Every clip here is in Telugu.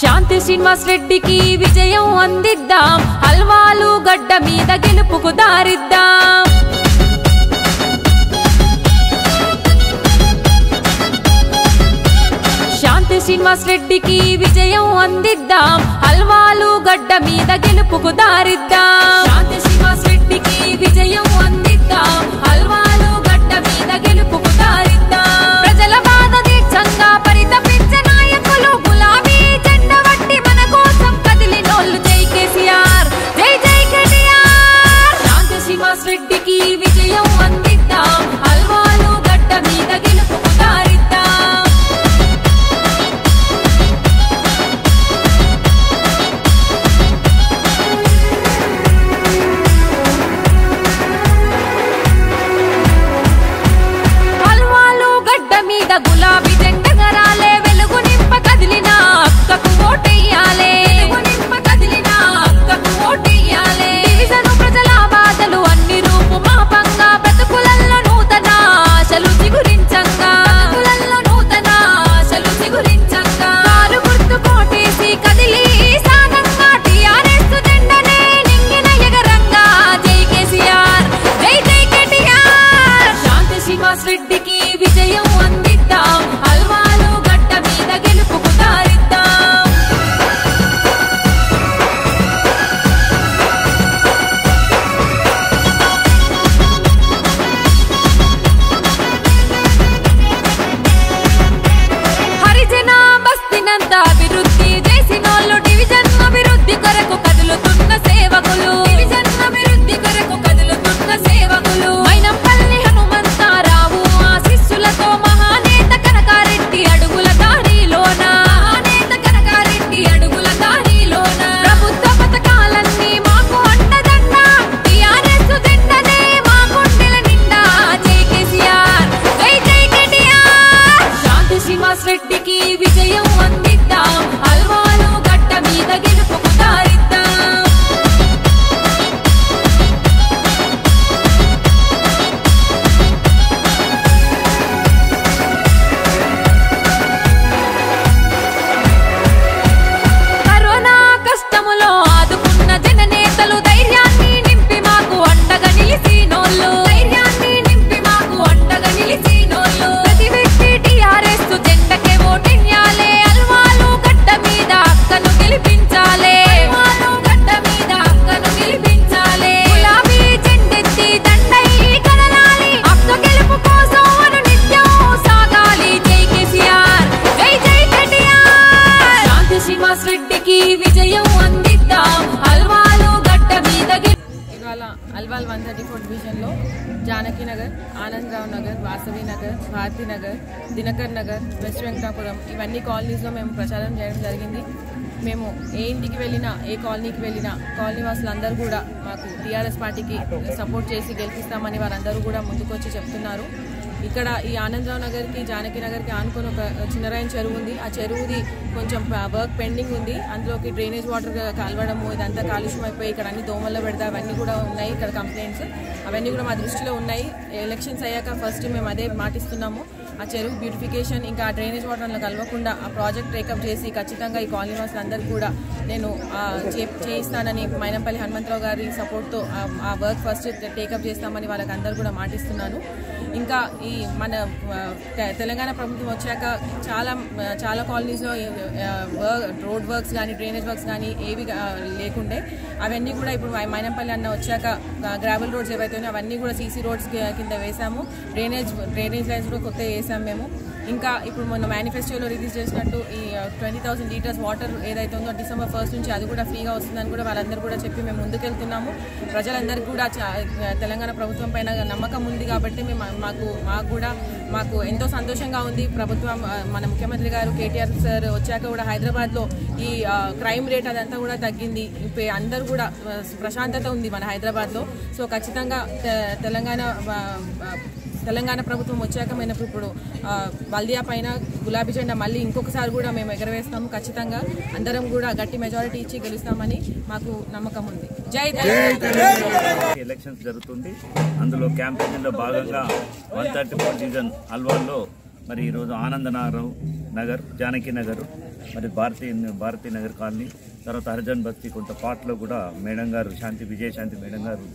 శాంతి శ్రీనివాస్ రెడ్డికి విజయం అందిద్దాం, అల్వాలు గడ్డ మీద గెలుపుకు దారిద్దాం. శాంతి శ్రీనివాస్ రెడ్డికి విజయం అందిద్దాం, అల్వాలు గడ్డ మీద గెలుపుకు దారిద్దాం. శాంతి శ్రీనివాస్ రెడ్డికి విజయం అందిద్దాం, అల్వాలు గడ్డ మీద గెలుపుకు దారిద్దాం. ప్రజల బాధ దీక్షంగా పరితపించే నాయకులు, గులాబీ జెండ వట్టి మన కోసం కదిలినోళ్ళు. జై కేసీఆర్, జై జై కేటీఆర్. శాంతి శ్రీనివాస్ రెడ్డికి విజయం అందిద్దాం, అల్వాలు గడ్డ మీద గెలుపుకు దారిద్దాం. గులాబీ జెండగరాలే వెలుగు నింప కదిలిన అక్కకు ఓటెయ్యాలే, వెలుగు నింప కదిలిన అక్కకు ఓటెయ్యాలే. డివిజను ప్రజల బాధలు అన్ని రూపు మాపంగా, బ్రతుకులల్లో నూతన ఆశలు చిగురించంగా, బ్రతుకులల్లో నూతన ఆశలు చిగురించంగా. కారు గుర్తు కోటేసి కదిలి సాగంగా, టీఆర్ఎస్ జెండనే నింగిన ఎగరంగా. జై కేసీఆర్, జై జై కేటీఆర్. శాంతి శ్రీనివాస్ రెడ్డికి విజయం అందిద్దాం, అల్వాలు గడ్డ మీద గెలుపుకు దారిద్దాం. హరిజన బస్తినంత అభివృద్ధి చేసినోళ్ళు, డివిజన్ అభివృద్ధి కొరకు కదులుతున్న సేవకులు, డివిజన్ అభివృద్ధి కొరకు కదులుతున్న సేవకులు. మైనంపల్లి హనుమంతారావు ఆశీస్సులతో మహానేత కనకారెడ్డి అడుగుల దారిలోన, మహానేత కనకారెడ్డి అడుగుల దారిలోన. ప్రభుత్వ పథకాలన్నీ మాకు అండదండ, టీఆర్ఎస్ జెండనే మా గుండెల నిండా. జై కేసీఆర్, జై జై కేటీఆర్. శాంతి శ్రీనివాస్ రెడ్డికి విజయం అందిద్దాం, అల్వాలు గడ్డ మీద గెలుపుకు దారిద్దాం. కరోనా కష్టములో ఆదుకున్న జననేతలు, ధైర్యాన్ని నింపి మాకు అండగా నిలిచినోళ్ళు, ధైర్యాన్ని నింపి మాకు అండగా నిలిచినోళ్ళు. ప్రతి వ్యక్తి టీఆర్ఎస్ జెండకే ఓటెయ్యాలే, అల్వాలు గడ్డ మీద అక్కను గెలిపించాలే, అల్వాలు గడ్డ మీద అక్కను గెలిపించాలే. గులాబీ జెండెత్తి దండై కదలాలి, అక్క గెలుపు కోసం నిత్యం సాగాలి. జై కేసీఆర్, జై జై కేటీఆర్. శాంతి శ్రీనివాస్ రెడ్డికి విజయం అందిద్దాం, అల్వాలు గడ్డ మీద ఇవాళ అల్వాల్ 134 డివిజన్లో జానకి నగర్, ఆనందరావు నగర్, వాసవి నగర్, భారతీ నగర్, దినకర్ నగర్, వెస్ట్ వెంకటాపురం ఇవన్నీ కాలనీస్లో మేము ప్రచారం చేయడం జరిగింది. మేము ఏ ఇంటికి వెళ్ళినా, ఏ కాలనీకి వెళ్ళినా కాలనీ వాసులందరూ కూడా మాకు టీఆర్ఎస్ పార్టీకి సపోర్ట్ చేసి గెలిపిస్తామని వారందరూ కూడా ముందుకొచ్చి చెప్తున్నారు. ఇక్కడ ఈ ఆనందరావు నగర్కి, జానకి నగర్కి ఆనుకొని ఒక చిన్నరాయన చెరువు ఉంది. ఆ చెరువుది కొంచెం వర్క్ పెండింగ్ ఉంది. అందులోకి డ్రైనేజ్ వాటర్ కలవడము, ఇదంతా కాలుష్యం అయిపోయి ఇక్కడ అన్ని దోమల్లో పెడతా అవన్నీ కూడా ఉన్నాయి. ఇక్కడ కంప్లైంట్స్ అవన్నీ కూడా మా దృష్టిలో ఉన్నాయి. ఎలక్షన్స్ అయ్యాక ఫస్ట్ మేము అదే మాటిస్తున్నాము, ఆ చెరువు బ్యూటిఫికేషన్ ఇంకా ఆ డ్రైనేజ్ వాటర్లో కలవకుండా ఆ ప్రాజెక్ట్ టేకప్ చేసి ఖచ్చితంగా ఈ కాలనీ వాసులందరూ కూడా నేను చేయిస్తానని, మైనంపల్లి హనుమంతరావు గారి సపోర్ట్తో ఆ వర్క్ ఫస్ట్ టేకప్ చేస్తామని వాళ్ళకి అందరూ కూడా మాటిస్తున్నాను. ఇంకా ఈ మన తెలంగాణ ప్రభుత్వం వచ్చాక చాలా కాలనీస్లో రోడ్ వర్క్స్ కానీ, డ్రైనేజ్ వర్క్స్ కానీ ఏవి లేకుండే అవన్నీ కూడా ఇప్పుడు మైనంపల్లి అన్న వచ్చాక గ్రావెల్ రోడ్స్ ఏవైతే ఉన్నాయో అవన్నీ కూడా సీసీ రోడ్స్ కింద వేసాము. డ్రైనేజ్ లైన్స్ కూడా కొత్తగా వేసాము మేము. ఇంకా ఇప్పుడు మొన్న మేనిఫెస్టోలో రిలీజ్ చేసినట్టు ఈ 20,000 లీటర్స్ వాటర్ ఏదైతే ఉందో December 1 నుంచి అది కూడా ఫ్రీగా వస్తుందని కూడా వాళ్ళందరూ కూడా చెప్పి మేము ముందుకెళ్తున్నాము. ప్రజలందరికీ కూడా తెలంగాణ ప్రభుత్వం పైన నమ్మకం ఉంది కాబట్టి మాకు ఎంతో సంతోషంగా ఉంది. ప్రభుత్వం మన ముఖ్యమంత్రి గారు కేటీఆర్ సార్ వచ్చాక కూడా హైదరాబాద్లో ఈ క్రైమ్ రేట్ అదంతా కూడా తగ్గింది. అందరూ కూడా ప్రశాంతత ఉంది మన హైదరాబాద్లో. సో ఖచ్చితంగా తెలంగాణ ప్రభుత్వం వచ్చాక మేము ఇప్పుడు బల్దియా పైన గులాబీ జెండా మళ్ళీ ఇంకొకసారి కూడా మేము ఎగరవేస్తాము. ఖచ్చితంగా అందరం కూడా గట్టి మెజారిటీ ఇచ్చి గెలుస్తామని మాకు నమ్మకం ఉంది. జై తెలంగాణ. ఎలక్షన్స్ జరుగుతుంది. అందులో క్యాంపెయిన్లో భాగంగా 134 డివిజన్ అల్వాల్లో మరి ఈరోజు ఆనందనగర్, జానకి నగర్, మరి భారతీ నగర్ కాలనీ, తర్వాత హరిజన్ బస్తీ కొంత పార్ట్లో కూడా మేడం గారు విజయశాంతి మేడం గారు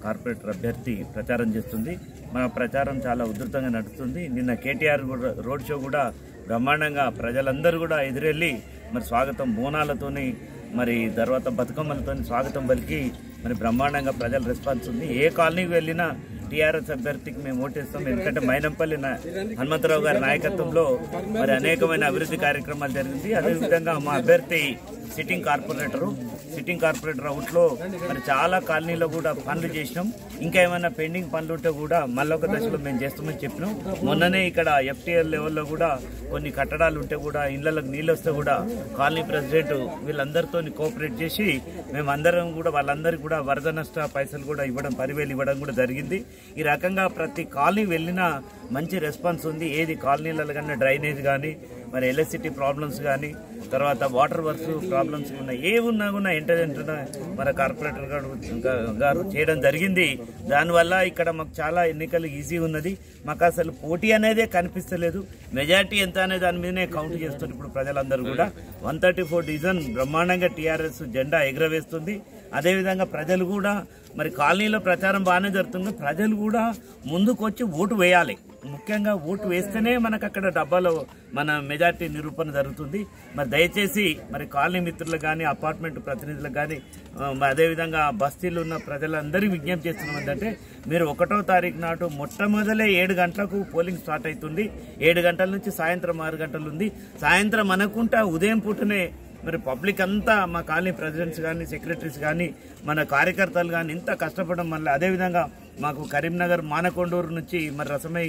కార్పొరేటర్ అభ్యర్థి ప్రచారం చేస్తుంది. మన ప్రచారం చాలా ఉధృతంగా నడుస్తుంది. నిన్న కేటీఆర్ రోడ్ షో కూడా బ్రహ్మాండంగా ప్రజలందరూ కూడా ఎదురెళ్ళి మరి స్వాగతం బోనాలతోని మరి తర్వాత బతుకమ్మలతో స్వాగతం పలికి మరి బ్రహ్మాండంగా ప్రజల రెస్పాన్స్ ఉంది. ఏ కాలనీకి వెళ్ళినా టీఆర్ఎస్ అభ్యర్థికి మేము ఓటేస్తాం. ఎందుకంటే మైనంపల్లి హనుమంతరావు గారి నాయకత్వంలో మరి అనేకమైన అభివృద్ధి కార్యక్రమాలు జరిగింది. అదేవిధంగా మా అభ్యర్థి సిట్టింగ్ కార్పొరేటర్ అవుట్లో మరి చాలా కాలనీలో కూడా పనులు చేసినాం. ఇంకా ఏమైనా పెండింగ్ పనులు ఉంటే కూడా మళ్ళొక దశలో మేము చేస్తామని చెప్పినాం. మొన్ననే ఇక్కడ FTL లెవెల్లో కూడా కొన్ని కట్టడాలు ఉంటే కూడా ఇళ్లకు నీళ్ళు వస్తే కూడా కాలనీ ప్రెసిడెంట్ వీళ్ళందరితో కోఆపరేట్ చేసి మేమందరం కూడా వాళ్ళందరికీ కూడా వరద నష్ట పైసలు కూడా ఇవ్వడం 10,000 ఇవ్వడం కూడా జరిగింది. ఈ రకంగా ప్రతి కాలనీ వెళ్ళినా మంచి రెస్పాన్స్ ఉంది. ఏది కాలనీలలో కానీ డ్రైనేజ్ కానీ మరి ఎలక్ట్రిసిటీ ప్రాబ్లమ్స్ కానీ తర్వాత వాటర్ వర్క్స్ ప్రాబ్లమ్స్ ఉన్నాయి, ఏమున్నా కూడా ఇంటర్నెట్ మన కార్పొరేటర్ గారు చేయడం జరిగింది. దానివల్ల ఇక్కడ మాకు చాలా ఎన్నికలు ఈజీ ఉన్నది. మాకు అసలు పోటీ అనేదే కనిపిస్తలేదు. మెజార్టీ ఎంత అనే దాని మీదనే కౌంట్ చేస్తుంది. ఇప్పుడు ప్రజలందరూ కూడా 134 డివిజన్ బ్రహ్మాండంగా టీఆర్ఎస్ జెండా ఎగురవేస్తుంది. అదేవిధంగా ప్రజలు కూడా మరి కాలనీలో ప్రచారం బాగానే జరుగుతుంది. ప్రజలు కూడా ముందుకు వచ్చి ఓటు వేయాలి. ముఖ్యంగా ఓటు వేస్తేనే మనకు అక్కడ డబ్బాలో మన మెజార్టీ నిరూపణ జరుగుతుంది. మరి దయచేసి మరి కాలనీ మిత్రులకు కానీ అపార్ట్మెంట్ ప్రతినిధులకు కానీ అదేవిధంగా బస్తీలు ఉన్న ప్రజలందరికీ విజ్ఞప్తి చేస్తున్నాం ఏంటంటే మీరు 1వ తారీఖు నాటు మొట్టమొదలే 7 గంటలకు పోలింగ్ స్టార్ట్ అవుతుంది. 7 గంటల నుంచి సాయంత్రం 6 గంటలు ఉంది. సాయంత్రం అనుకుంటా ఉదయం పూటనే మరి పబ్లిక్ అంతా మా కాలనీ ప్రెసిడెంట్స్ కానీ సెక్రటరీస్ కానీ మన కార్యకర్తలు కానీ ఇంత కష్టపడడం వల్ల అదేవిధంగా మాకు కరీంనగర్ మానకొండూరు నుంచి మరి రసమై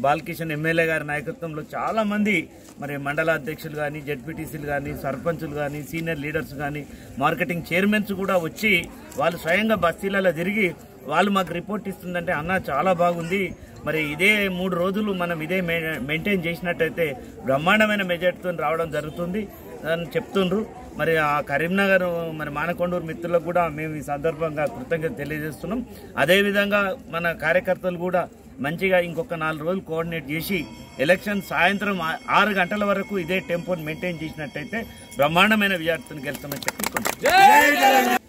బాలకిషన్ ఎమ్మెల్యే గారి నాయకత్వంలో చాలామంది మరి మండల అధ్యక్షులు కానీ జెడ్పీటీసీలు కానీ సర్పంచులు కానీ సీనియర్ లీడర్స్ కానీ మార్కెటింగ్ చైర్మన్స్ కూడా వచ్చి వాళ్ళు స్వయంగా బస్తీలలో తిరిగి వాళ్ళు మాకు రిపోర్ట్ ఇస్తుందంటే అన్న చాలా బాగుంది, మరి ఇదే 3 రోజులు మనం ఇదే మెయింటైన్ చేసినట్టయితే బ్రహ్మాండమైన మెజార్టీతో రావడం జరుగుతుంది అని చెప్తుండ్రు. మరి ఆ కరీంనగర్ మరి మానకొండూరు మిత్రులకు కూడా మేము ఈ సందర్భంగా కృతజ్ఞత తెలియజేస్తున్నాం. అదేవిధంగా మన కార్యకర్తలు కూడా మంచిగా ఇంకొక 4 రోజులు కోఆర్డినేట్ చేసి ఎలక్షన్ సాయంత్రం 6 గంటల వరకు ఇదే టెంపోని మెయింటైన్ చేసినట్టయితే బ్రహ్మాండమైన విజయార్థిని గెలుస్తామని చెప్పి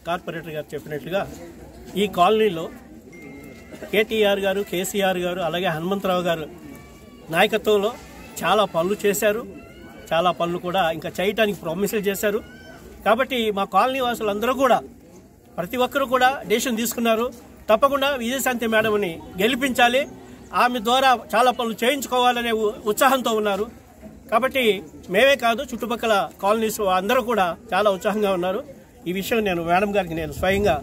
కార్పొరేటర్ గారు చెప్పినట్లుగా ఈ కాలనీలో కేటీఆర్ గారు, కేసీఆర్ గారు అలాగే హనుమంతరావు గారు నాయకత్వంలో చాలా పనులు చేశారు. చాలా పనులు కూడా ఇంకా చేయటానికి ప్రామిసులు చేశారు. కాబట్టి మా కాలనీ వాసులందరూ కూడా ప్రతి ఒక్కరూ కూడా డెసిషన్ తీసుకున్నారు. తప్పకుండా విజయశాంతి మేడంని గెలిపించాలి, ఆమె ద్వారా చాలా పనులు చేయించుకోవాలనే ఉత్సాహంతో ఉన్నారు. కాబట్టి మేమే కాదు చుట్టుపక్కల కాలనీస్ అందరూ కూడా చాలా ఉత్సాహంగా ఉన్నారు. ఈ విషయం నేను మేడం గారికి నేను స్వయంగా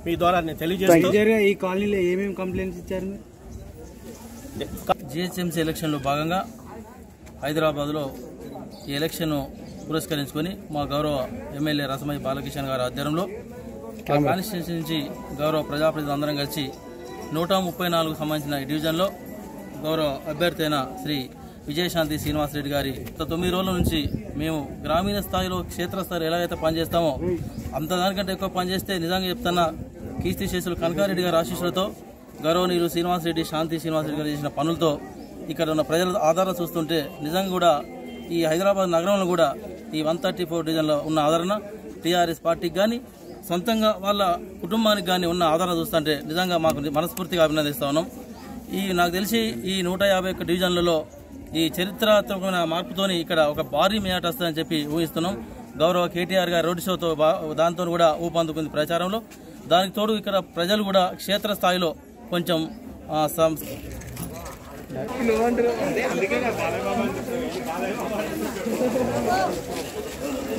మీ ద్వారా నేను తెలియజేస్తూ ఈ కాలనీలో ఏమేమి కంప్లైంట్స్ ఇచ్చారు? జిహెచ్ఎంసీ ఎలక్షన్లో భాగంగా హైదరాబాద్లో ఈ ఎలక్షన్ పురస్కరించుకొని మా గౌరవ ఎమ్మెల్యే రసమయ్య బాలకిషన్ గారి ఆధ్వర్యంలో కాన్స్టిట్యూన్సీ నుంచి గౌరవ ప్రజాప్రతినిధులు అందరం కలిసి 134కు సంబంధించిన ఈ డివిజన్లో గౌరవ అభ్యర్థి అయిన శ్రీ విజయశాంతి శ్రీనివాసరెడ్డి గారి 9 రోజుల నుంచి మేము గ్రామీణ స్థాయిలో క్షేత్రస్థాయిలో ఎలాగైతే పనిచేస్తామో అంత దానికంటే ఎక్కువ పనిచేస్తే నిజంగా చెప్తున్నా కీర్తి శేషులు కనకారెడ్డి గారి ఆశీస్సులతో గౌరవనీయులు శాంతి శ్రీనివాసరెడ్డి గారు చేసిన పనులతో ఇక్కడ ఉన్న ప్రజల ఆదరణ చూస్తుంటే నిజంగా కూడా ఈ హైదరాబాద్ నగరంలో కూడా ఈ 134 డివిజన్లో ఉన్న ఆదరణ టీఆర్ఎస్ పార్టీకి కానీ సొంతంగా వాళ్ళ కుటుంబానికి కానీ ఉన్న ఆదరణ చూస్తుంటే నిజంగా మాకు మనస్ఫూర్తిగా అభినందిస్తా ఉన్నాం. నాకు తెలిసి ఈ 151 డివిజన్లలో ఈ చరిత్రాత్మకమైన మార్పుతోని ఇక్కడ ఒక భారీ మేట వస్తుందని చెప్పి ఊహిస్తున్నాం. గౌరవ కేటీఆర్ గారి రోడ్ షోతో దాంతో కూడా ఊపందుకుంది ప్రచారంలో. దానికి తోడు ఇక్కడ ప్రజలు కూడా క్షేత్రస్థాయిలో కొంచెం